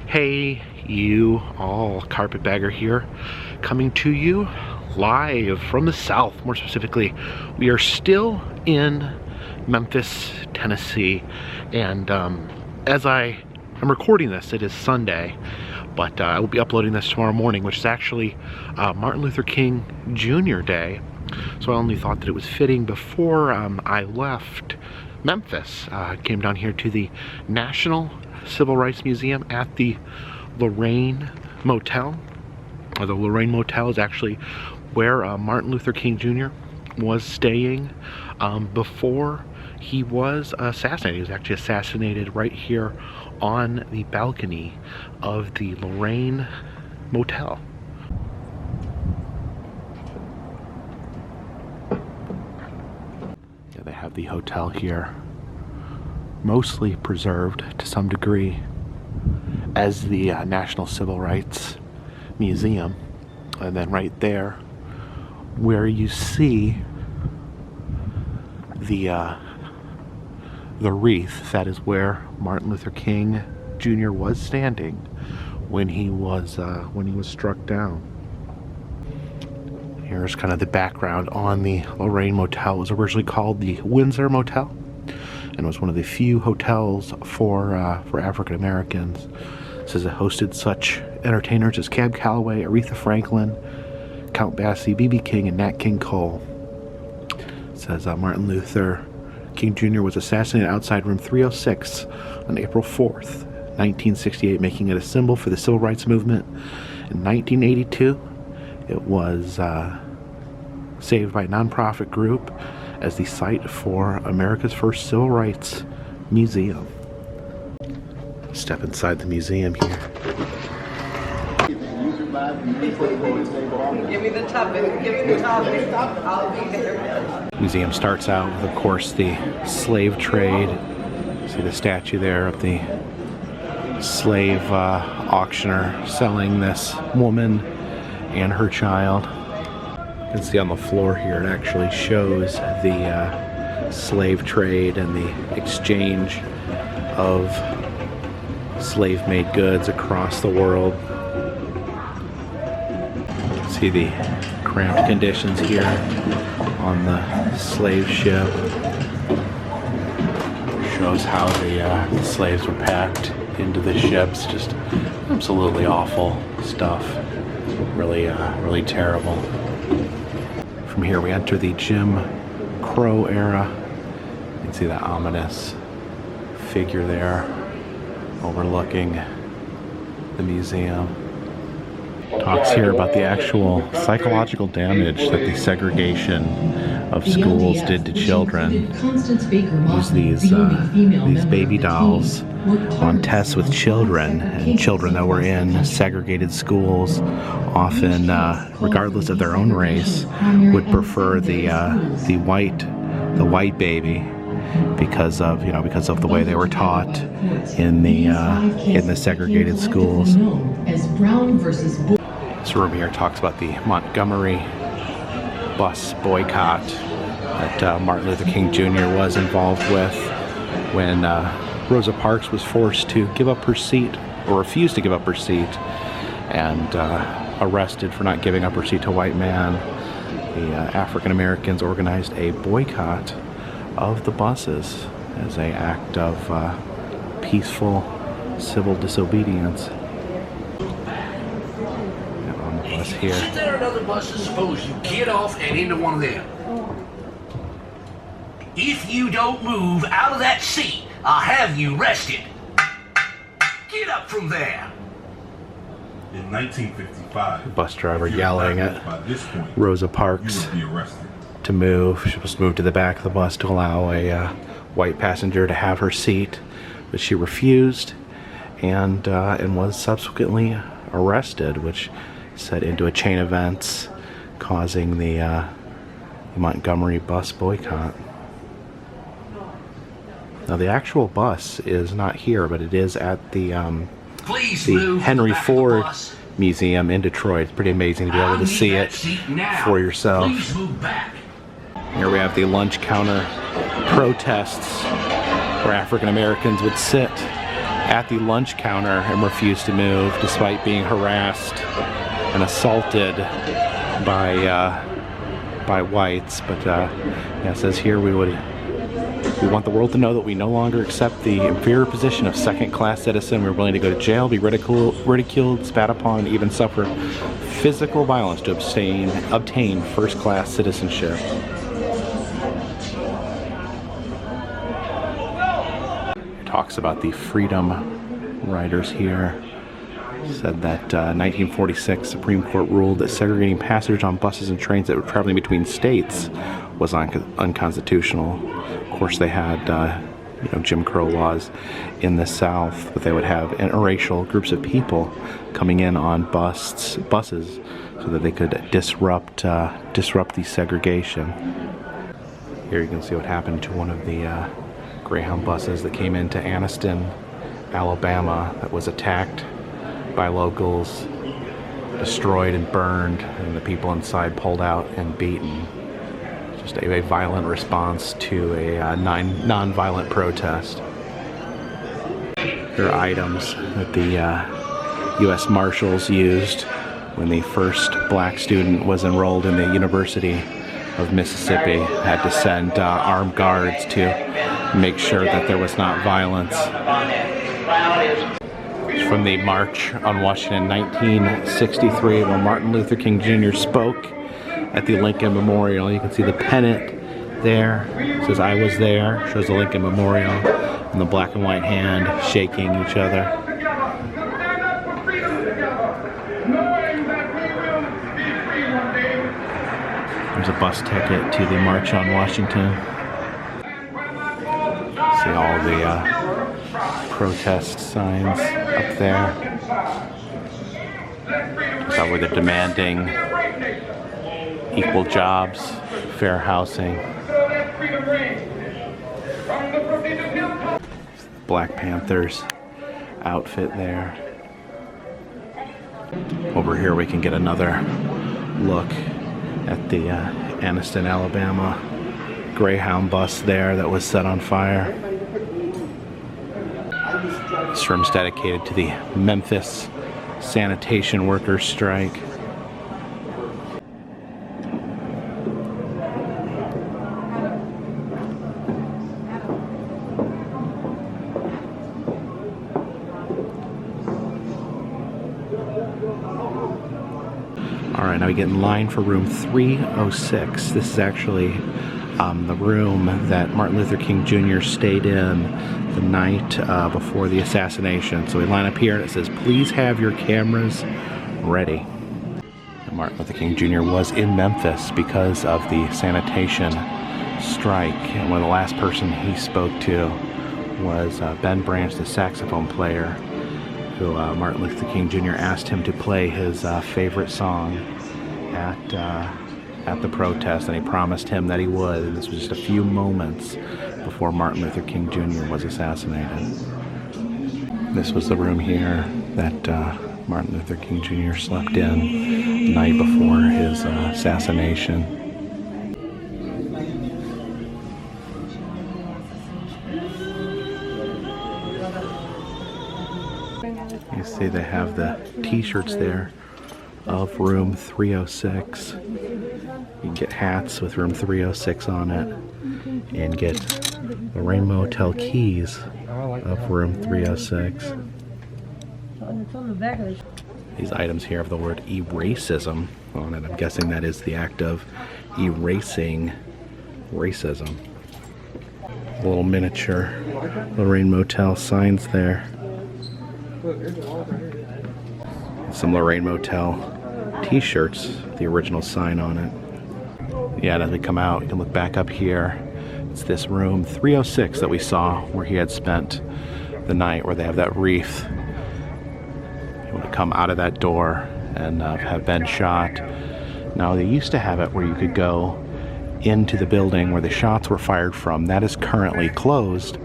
Hey, you all, Carpetbagger here, coming to you live from the South. More specifically, we are still in Memphis, Tennessee, and as I am recording this, it is Sunday, but I will be uploading this tomorrow morning, which is actually Martin Luther King Jr. Day. So I only thought that it was fitting before I left Memphis. Came down here to the National Civil Rights Museum at the Lorraine Motel. The Lorraine Motel is actually where Martin Luther King Jr. was staying before he was assassinated. He was actually assassinated right here on the balcony of the Lorraine Motel. Yeah, they have the hotel here, mostly preserved to some degree as the National Civil Rights Museum. And then right there where you see the wreath, that is where Martin Luther King Jr. was standing when he was struck down. Here's kind of the background on the Lorraine Motel. It was originally called the Windsor Motel, and was one of the few hotels for African Americans. It says it hosted such entertainers as Cab Calloway, Aretha Franklin, Count Basie, B.B. King, and Nat King Cole. It says Martin Luther King Jr. was assassinated outside room 306 on April 4th, 1968, making it a symbol for the civil rights movement. In 1982, it was saved by a nonprofit group as the site for America's first civil rights museum. Step inside the museum here. Give me the topic. Give me the topic. I'll be there. Museum starts out with, of course, the slave trade. See the statue there of the slave auctioneer selling this woman and her child. You can see on the floor here it actually shows the slave trade and the exchange of slave-made goods across the world. See the cramped conditions here on the slave ship. Shows how the slaves were packed into the ships. Just absolutely awful stuff. Really terrible. From here we enter the Jim Crow era. You can see that ominous figure there overlooking the museum. Talks here about the actual psychological damage that the segregation of schools did to children. Use these baby dolls on tests with children, and children that were in segregated schools, often regardless of their own race, would prefer the white baby because of the way they were taught in the segregated schools. This room here talks about the Montgomery bus boycott that Martin Luther King Jr. was involved with when Rosa Parks was forced to give up her seat, or refused to give up her seat, and arrested for not giving up her seat to a white man. The African Americans organized a boycott of the buses as an act of peaceful civil disobedience. And on the bus here. Is there another bus? Suppose you get off and into one of them. If you don't move out of that seat, I'll have you arrested. Get up from there. In 1955, The bus driver yelling at Rosa Parks to move. She was moved to the back of the bus to allow a white passenger to have her seat, but she refused, and was subsequently arrested, which set into a chain of events causing the Montgomery bus boycott. Now the actual bus is not here, but it is at the Henry Ford Museum in Detroit. It's pretty amazing to be able to see it for yourself. Here we have the lunch counter protests where African Americans would sit at the lunch counter and refused to move despite being harassed and assaulted by whites. But yeah, it says here we want the world to know that we no longer accept the inferior position of second-class citizen. We're willing to go to jail, be ridiculed, spat upon, even suffer physical violence to obtain first-class citizenship. It talks about the Freedom Riders here. Said that 1946 Supreme Court ruled that segregating passengers on buses and trains that were traveling between states was unconstitutional. Of course, they had Jim Crow laws in the South, but they would have interracial groups of people coming in on buses so that they could disrupt the segregation. Here you can see what happened to one of the Greyhound buses that came into Anniston, Alabama, that was attacked by locals, destroyed and burned, and the people inside pulled out and beaten. Just a violent response to a non-violent protest. Here are items that the U.S. Marshals used when the first black student was enrolled in the University of Mississippi. Had to send armed guards to make sure that there was not violence. From the March on Washington 1963, when Martin Luther King Jr. spoke at the Lincoln Memorial. You can see the pennant there. It says, "I was there." Shows the Lincoln Memorial and the black and white hand shaking each other. There's a bus ticket to the March on Washington. See all the protest signs up there. So where they're demanding equal jobs, fair housing. Black Panthers outfit there. Over here we can get another look at the Anniston, Alabama Greyhound bus there that was set on fire. This room's dedicated to the Memphis sanitation workers' strike. Alright, now we get in line for room 306. This is actually the room that Martin Luther King Jr. stayed in the night before the assassination. So we line up here and it says, "Please have your cameras ready." And Martin Luther King Jr. was in Memphis because of the sanitation strike. And one of the last person he spoke to was Ben Branch, the saxophone player, who Martin Luther King Jr. asked him to play his favorite song at the protest, and he promised him that he would. And this was just a few moments before Martin Luther King Jr. was assassinated. This was the room here that Martin Luther King Jr. slept in the night before his assassination. You see they have the t-shirts there of room 306. You can get hats with room 306 on it and get Lorraine Motel keys of room 306. These items here have the word eracism on it. I'm guessing that is the act of erasing racism. Little miniature Lorraine Motel signs there. Some Lorraine Motel t-shirts, the original sign on it. Yeah, and as we come out, you can look back up here. It's this room 306 that we saw where he had spent the night, where they have that wreath. You want to come out of that door and have been shot. Now, they used to have it where you could go into the building where the shots were fired from. That is currently closed.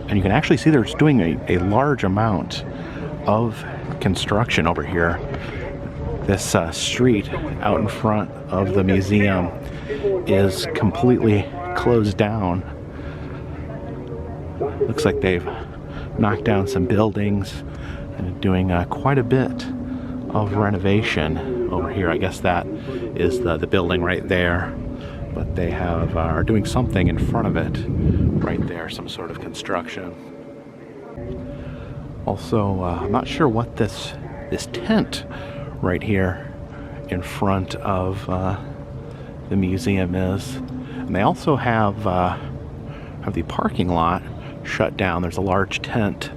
And you can actually see they're doing a large amount of construction over here. This street out in front of the museum is completely closed down. Looks like they've knocked down some buildings and doing quite a bit of renovation over here. I guess that is the building right there, but they are doing something in front of it right there, some sort of construction. Also, I'm not sure what this tent right here in front of the museum is. And they also have the parking lot shut down. There's a large tent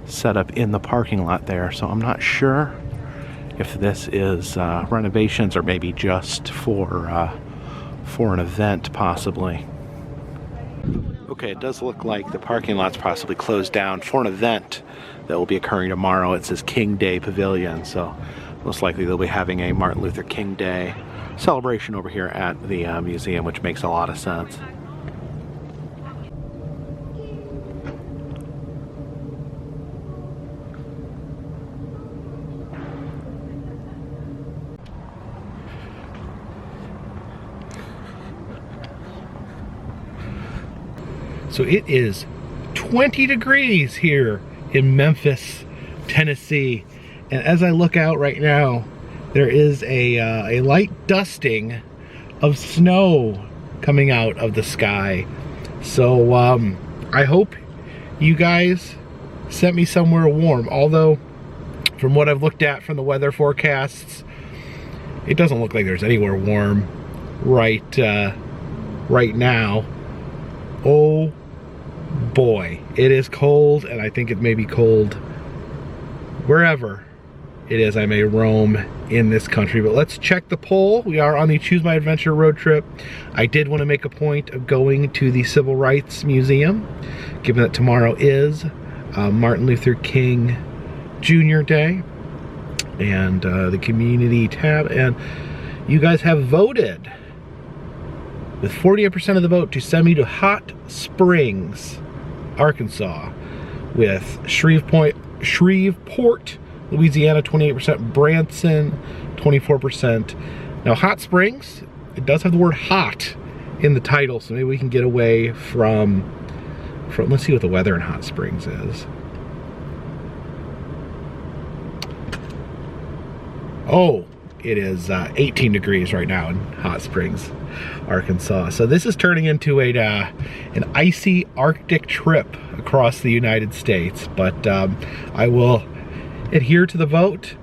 set up in the parking lot there, so I'm not sure if this is renovations or maybe just for an event, possibly. Okay, it does look like the parking lot's possibly closed down for an event that will be occurring tomorrow. It says King Day Pavilion, so most likely they'll be having a Martin Luther King Day celebration over here at the museum, which makes a lot of sense. So it is 20 degrees here in Memphis, Tennessee. And as I look out right now, there is a light dusting of snow coming out of the sky. So I hope you guys sent me somewhere warm. Although, from what I've looked at from the weather forecasts, it doesn't look like there's anywhere warm right now. Oh boy, it is cold, and I think it may be cold wherever it is I may roam in this country. But let's check the poll. We are on the Choose My Adventure road trip. I did want to make a point of going to the Civil Rights Museum, given that tomorrow is Martin Luther King Jr. Day, and the community tab, and you guys have voted with 48% of the vote to send me to Hot Springs, Arkansas, with Shreveport, Louisiana, 28%, Branson, 24%. Now, Hot Springs, it does have the word hot in the title, so maybe we can get away from let's see what the weather in Hot Springs is. Oh, it is 18 degrees right now in Hot Springs, Arkansas. So this is turning into an icy Arctic trip across the United States. But I will adhere to the vote,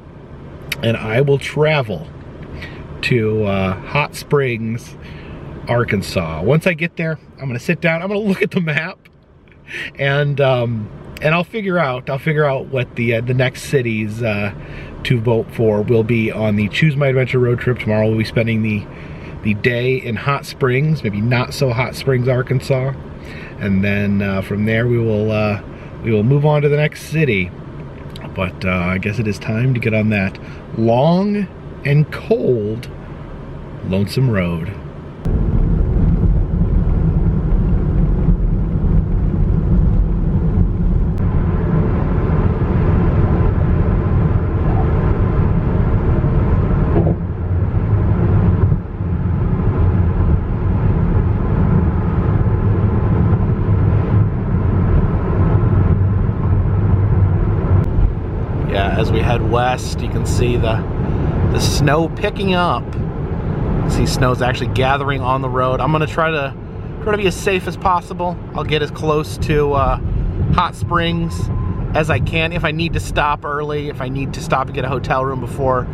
and I will travel to Hot Springs, Arkansas. Once I get there, I'm gonna sit down, I'm gonna look at the map, and I'll figure out what the next cities to vote for will be on the Choose My Adventure road trip. Tomorrow we'll be spending the day in Hot Springs, maybe not so Hot Springs, Arkansas, and then from there we will move on to the next city. But I guess it is time to get on that long and cold, lonesome road. As we head west, you can see the snow picking up. You see snow's actually gathering on the road. I'm gonna try to be as safe as possible. I'll get as close to Hot Springs as I can. If I need to stop early, if I need to stop and get a hotel room before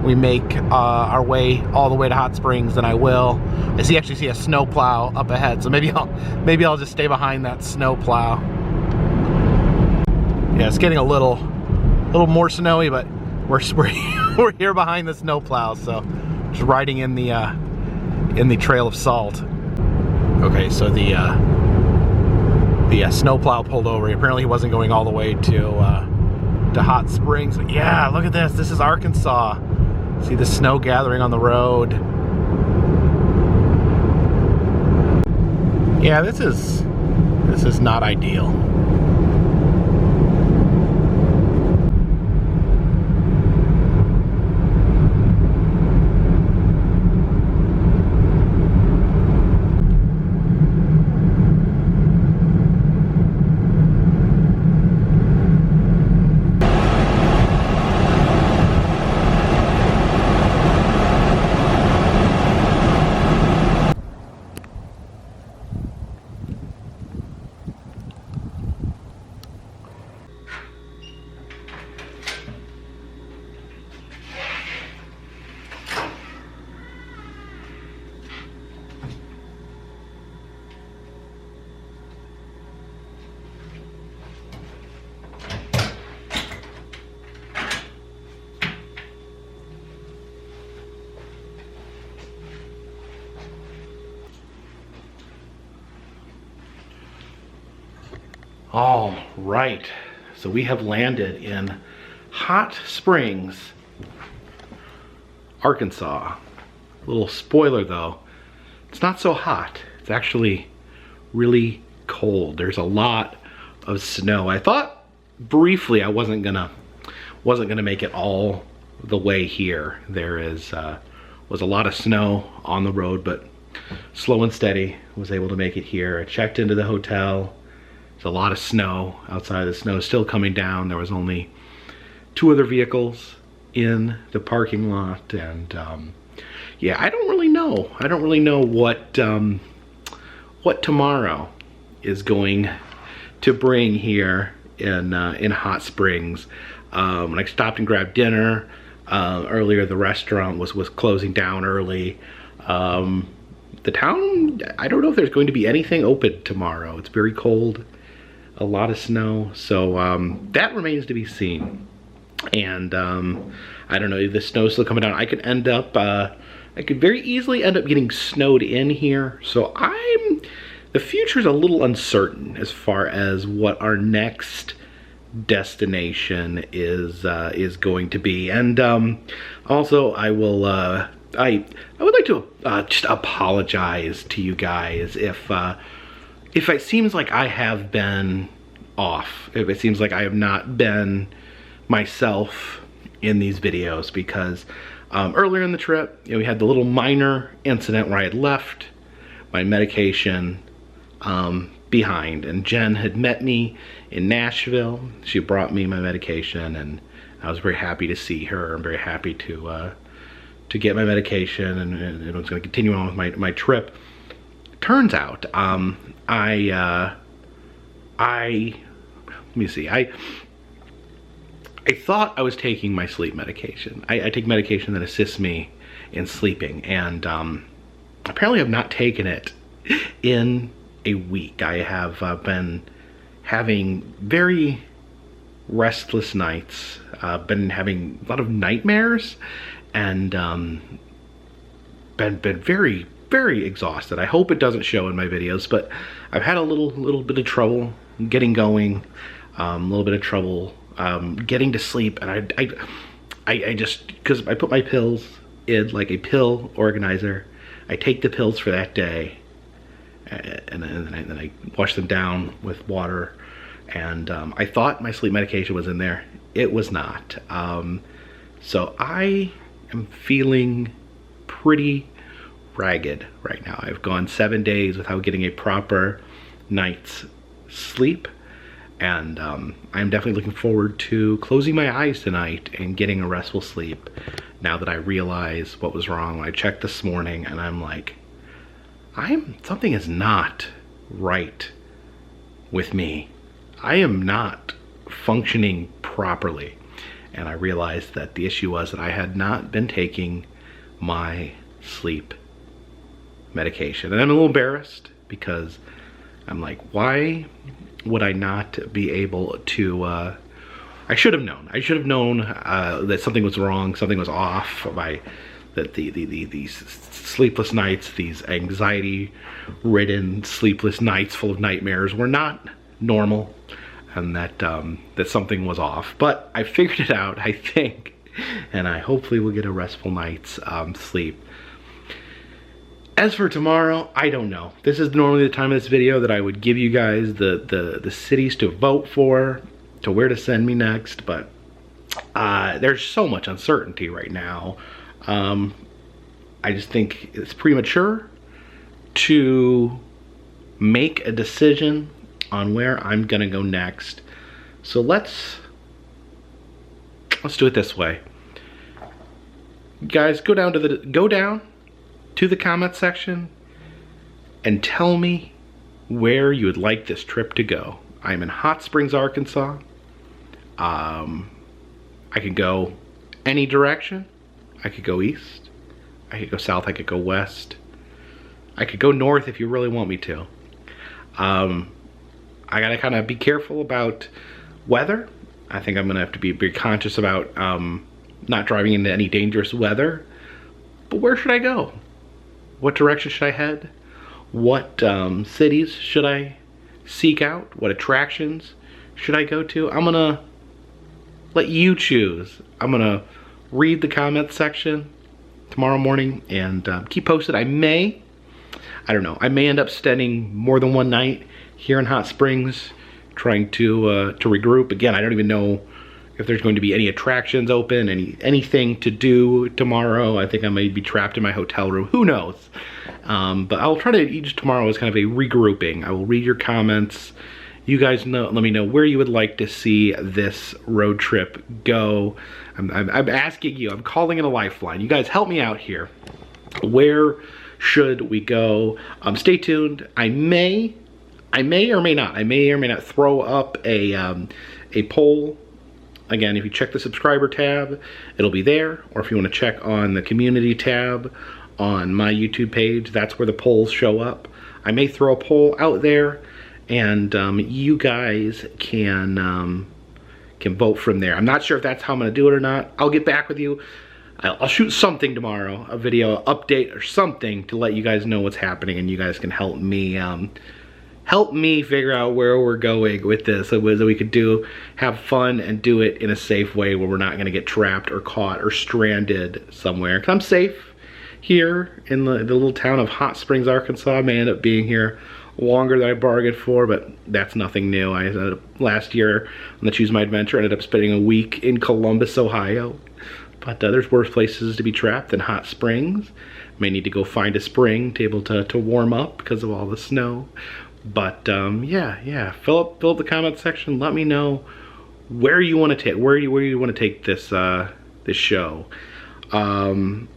we make our way all the way to Hot Springs, then I will. I actually see a snow plow up ahead, so maybe I'll just stay behind that snow plow. Yeah, it's getting a little more snowy, but we're here behind the snow plow, so just riding in the trail of salt. Okay, so the snow plow pulled over. Apparently he wasn't going all the way to Hot Springs. But yeah, look at this. This is Arkansas. See the snow gathering on the road. Yeah, this is not ideal. All right, so we have landed in Hot Springs, Arkansas. Little spoiler though, it's not so hot. It's actually really cold. There's a lot of snow. I thought briefly I wasn't gonna make it all the way here. There was a lot of snow on the road, but slow and steady was able to make it here. I checked into the hotel. There's a lot of snow outside. The snow is still coming down. There was only 2 other vehicles in the parking lot, and yeah, I don't really know. I don't really know what tomorrow is going to bring here in Hot Springs. When I stopped and grabbed dinner earlier, the restaurant was closing down early. The town, I don't know if there's going to be anything open tomorrow. It's very cold, a lot of snow, so that remains to be seen. And I don't know if the snow's still coming down. I could end up, I could very easily end up getting snowed in here. So the future's a little uncertain as far as what our next destination is going to be. And also I will I would like to just apologize to you guys if it seems like I have been off, if it seems like I have not been myself in these videos, because earlier in the trip, you know, we had the little minor incident where I had left my medication behind, and Jen had met me in Nashville. She brought me my medication, and I was very happy to see her. I'm very happy to get my medication, and I was going to continue on with my trip. Turns out, let me see, I thought I was taking my sleep medication. I take medication that assists me in sleeping, and apparently I've not taken it in a week. I have been having very restless nights, been having a lot of nightmares, and been very, very exhausted. I hope it doesn't show in my videos, but I've had a little bit of trouble getting going, a little bit of trouble getting to sleep, and I just, because I put my pills in like a pill organizer, I take the pills for that day, and then I wash them down with water, and I thought my sleep medication was in there. It was not. So I am feeling pretty ragged right now. I've gone 7 days without getting a proper night's sleep, and I'm definitely looking forward to closing my eyes tonight and getting a restful sleep now that I realize what was wrong. I checked this morning and I'm like, something is not right with me. I am not functioning properly. And I realized that the issue was that I had not been taking my sleep medication. And I'm a little embarrassed because I'm like, why would I not be able to, I should have known. I should have known that something was wrong, something was off, that these sleepless nights, these anxiety-ridden sleepless nights full of nightmares were not normal, and that something was off. But I figured it out, I think, and I hopefully will get a restful night's sleep. As for tomorrow, I don't know. This is normally the time of this video that I would give you guys the cities to vote for, to where to send me next, but there's so much uncertainty right now. I just think it's premature to make a decision on where I'm gonna go next. So let's do it this way. Guys, go down to the comment section and tell me where you would like this trip to go. I'm in Hot Springs, Arkansas. I could go any direction. I could go east, I could go south, I could go west, I could go north if you really want me to. I gotta kind of be careful about weather. I think I'm gonna have to be very conscious about not driving into any dangerous weather. But where should I go? What direction should I head? What cities should I seek out? What attractions should I go to? I'm gonna let you choose. I'm gonna read the comment section tomorrow morning and keep posted. I don't know, I may end up spending more than one night here in Hot Springs trying to regroup. Again, I don't even know if there's going to be any attractions open, anything to do tomorrow. I think I may be trapped in my hotel room. Who knows? But I'll try to use tomorrow as kind of a regrouping. I will read your comments. You guys let me know where you would like to see this road trip go. I'm asking you, I'm calling it a lifeline. You guys help me out here. Where should we go? Stay tuned. I may or may not throw up a poll. Again, if you check the subscriber tab, it'll be there. Or if you want to check on the community tab on my YouTube page, that's where the polls show up. I may throw a poll out there, and you guys can vote from there. I'm not sure if that's how I'm going to do it or not. I'll get back with you. I'll shoot something tomorrow, a video update or something, to let you guys know what's happening, and you guys can help me figure out where we're going with this, so we could have fun and do it in a safe way where we're not going to get trapped or caught or stranded somewhere. 'Cause I'm safe here in the little town of Hot Springs, Arkansas. I may end up being here longer than I bargained for, but that's nothing new. I ended up last year on the Choose My Adventure, I ended up spending a week in Columbus, Ohio. But there's worse places to be trapped than Hot Springs. May need to go find a spring to able to warm up because of all the snow. But yeah, fill up the comment section. Let me know where you want to take this this show. And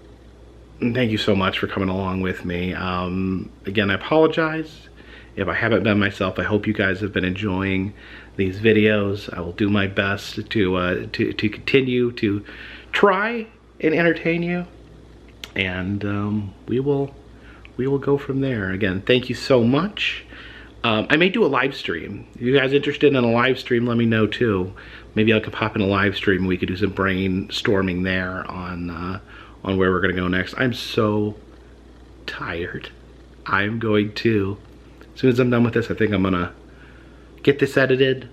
thank you so much for coming along with me. Again, I apologize if I haven't been myself. I hope you guys have been enjoying these videos. I will do my best to continue to try and entertain you, and we will go from there. Again, thank you so much. I may do a live stream. If you guys are interested in a live stream, let me know too. Maybe I could pop in a live stream and we could do some brainstorming there on where we're gonna go next. I'm so tired. I'm going to, as soon as I'm done with this, I think I'm gonna get this edited,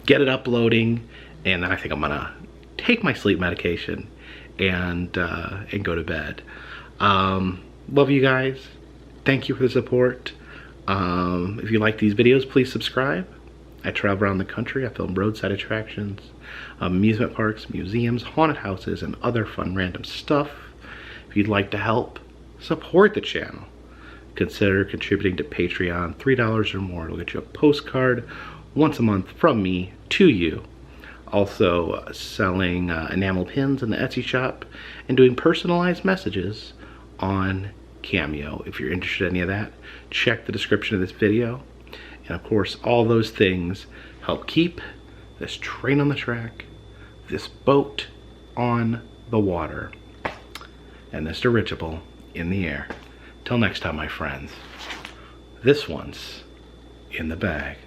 get it uploading, and then I think I'm gonna take my sleep medication and go to bed. Love you guys. Thank you for the support. If you like these videos, please subscribe. I travel around the country. I film roadside attractions, amusement parks, museums, haunted houses, and other fun random stuff. If you'd like to help support the channel, consider contributing to Patreon. $3 or more. It'll get you a postcard once a month from me to you. Also selling enamel pins in the Etsy shop and doing personalized messages on Cameo. If you're interested in any of that, check the description of this video. And of course, all those things help keep this train on the track, this boat on the water, and this dirigible in the air. Till next time, my friends, this one's in the bag.